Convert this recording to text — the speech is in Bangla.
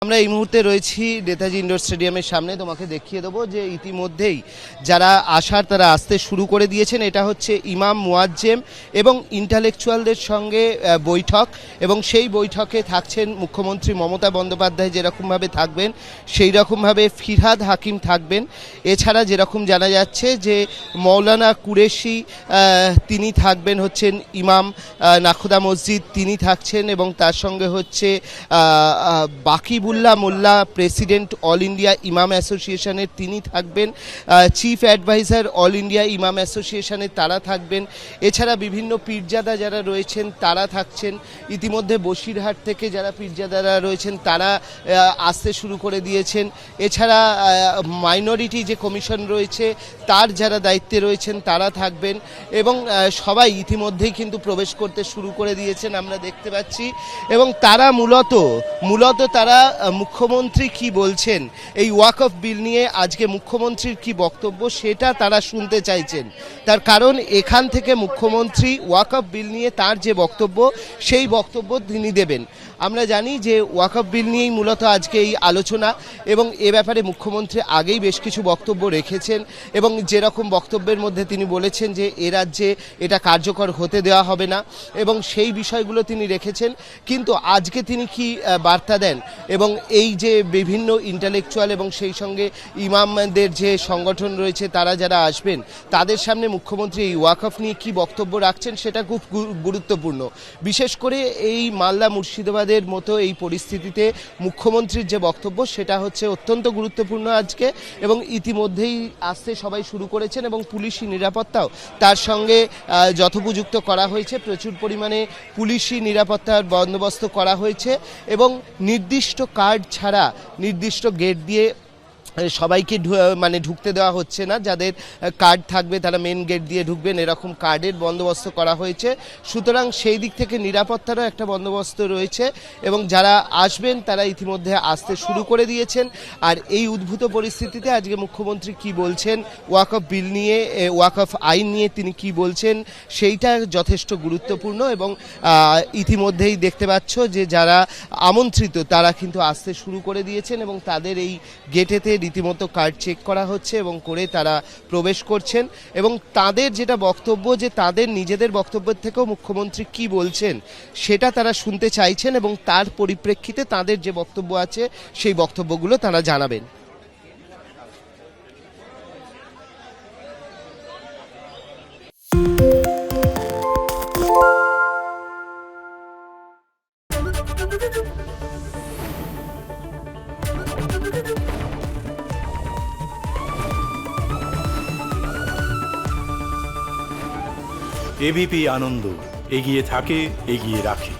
আমরা এই মুহূর্তে রয়েছি নেতাজি ইন্ডোর স্টেডিয়ামের সামনে। তোমাকে দেখিয়ে দেবো যে ইতিমধ্যেই যারা আসার তারা আসতে শুরু করে দিয়েছেন। এটা হচ্ছে ইমাম মুয়াজ্জেম এবং ইন্টালেকচুয়ালদের সঙ্গে বৈঠক, এবং সেই বৈঠকে থাকছেন মুখ্যমন্ত্রী মমতা বন্দ্যোপাধ্যায় যেরকমভাবে থাকবেন সেই রকমভাবে ফিরহাদ হাকিম থাকবেন। এছাড়া যেরকম জানা যাচ্ছে যে মৌলানা কুরেশি তিনি থাকবেন, হচ্ছেন ইমাম নাখোদা মসজিদ তিনি থাকছেন, এবং তার সঙ্গে হচ্ছে বাকিবুল্লাহ মোল্লা প্রেসিডেন্ট অল ইন্ডিয়া ইমাম অ্যাসোসিয়েশনের তিনি থাকবেন, চিফ অ্যাডভাইজার অল ইন্ডিয়া ইমাম অ্যাসোসিয়েশনের তারা থাকবেন। এছাড়া বিভিন্ন পীরজাদা যারা রয়েছেন তারা থাকছেন। ইতিমধ্যে বসিরহাট থেকে যারা পীরজাদারা রয়েছেন তারা আসতে শুরু করে দিয়েছেন। এছাড়া মাইনরিটি যে কমিশন রয়েছে তার যারা দায়িত্বে রয়েছেন তারা থাকবেন, এবং সবাই ইতিমধ্যেই কিন্তু প্রবেশ করতে শুরু করে দিয়েছেন আমরা দেখতে পাচ্ছি। এবং তারা মূলত তারা মুখ্যমন্ত্রী কি বলছেন এই ওয়াকফ বিল নিয়ে, আজকে মুখ্যমন্ত্রীর কি বক্তব্য সেটা তারা শুনতে চাইছেন। তার কারণ এখান থেকে মুখ্যমন্ত্রী ওয়াকফ বিল নিয়ে তার যে বক্তব্য সেই বক্তব্য তিনি দেবেন। আমরা জানি যে ওয়াকফ বিল নিয়েই মূলত আজকে এই আলোচনা, এবং এ ব্যাপারে মুখ্যমন্ত্রী আগেই বেশ কিছু বক্তব্য রেখেছেন, এবং যেরকম বক্তব্যের মধ্যে তিনি বলেছেন যে এ রাজ্যে এটা কার্যকর হতে দেওয়া হবে না, এবং সেই বিষয়গুলো তিনি রেখেছেন। কিন্তু আজকে তিনি কি বার্তা দেন, এবং এই যে বিভিন্ন ইন্টালেকচুয়াল এবং সেই সঙ্গে ইমামদের যে সংগঠন রয়েছে তারা যারা আসবেন তাদের সামনে মুখ্যমন্ত্রী এই ওয়াকফ নিয়ে কি বক্তব্য রাখছেন সেটা খুব গুরুত্বপূর্ণ। বিশেষ করে এই মালদা মুর্শিদাবাদের মতো এই পরিস্থিতিতে মুখ্যমন্ত্রীর যে বক্তব্য সেটা হচ্ছে অত্যন্ত গুরুত্বপূর্ণ আজকে, এবং ইতিমধ্যেই আসতে সবাই শুরু করেছেন, এবং পুলিশি নিরাপত্তাও তার সঙ্গে যথোপযুক্ত করা হয়েছে। প্রচুর পরিমাণে পুলিশি নিরাপত্তার বন্দোবস্ত করা হয়েছে, এবং নির্দিষ্ট কার্ড ছাড়া নির্দিষ্ট গেট দিয়ে সবাইকে ঢুকতে দেওয়া হচ্ছে না। যাদের কার্ড থাকবে তারা মেন গেট দিয়ে ঢুকবেন, এরকম কার্ডের বন্দোবস্ত করা হয়েছে। সুতরাং সেই দিক থেকে নিরাপত্তারও একটা বন্দোবস্ত রয়েছে, এবং যারা আসবেন তারা ইতিমধ্যে আসতে শুরু করে দিয়েছেন। আর এই উদ্ভূত পরিস্থিতিতে আজকে মুখ্যমন্ত্রী কি বলছেন ওয়াকফ বিল নিয়ে, ওয়াকফ আইন নিয়ে তিনি কি বলছেন সেইটা যথেষ্ট গুরুত্বপূর্ণ। এবং ইতিমধ্যেই দেখতে পাচ্ছ যে যারা আমন্ত্রিত তারা কিন্তু আসতে শুরু করে দিয়েছেন, এবং তাদের এই গেটেতে রীতিমতো কার্ড চেক করা হচ্ছে এবং করে তারা প্রবেশ করছেন। এবং তাদের যেটা বক্তব্য যে তাদের নিজেদের বক্তব্যের থেকেও মুখ্যমন্ত্রী কি বলছেন সেটা তারা শুনতে চাইছেন, এবং তার পরিপ্রেক্ষিতে তাদের যে বক্তব্য আছে সেই বক্তব্যগুলো তারা জানাবেন। এবিপি আনন্দ এগিয়ে থাকে, এগিয়ে রাখে।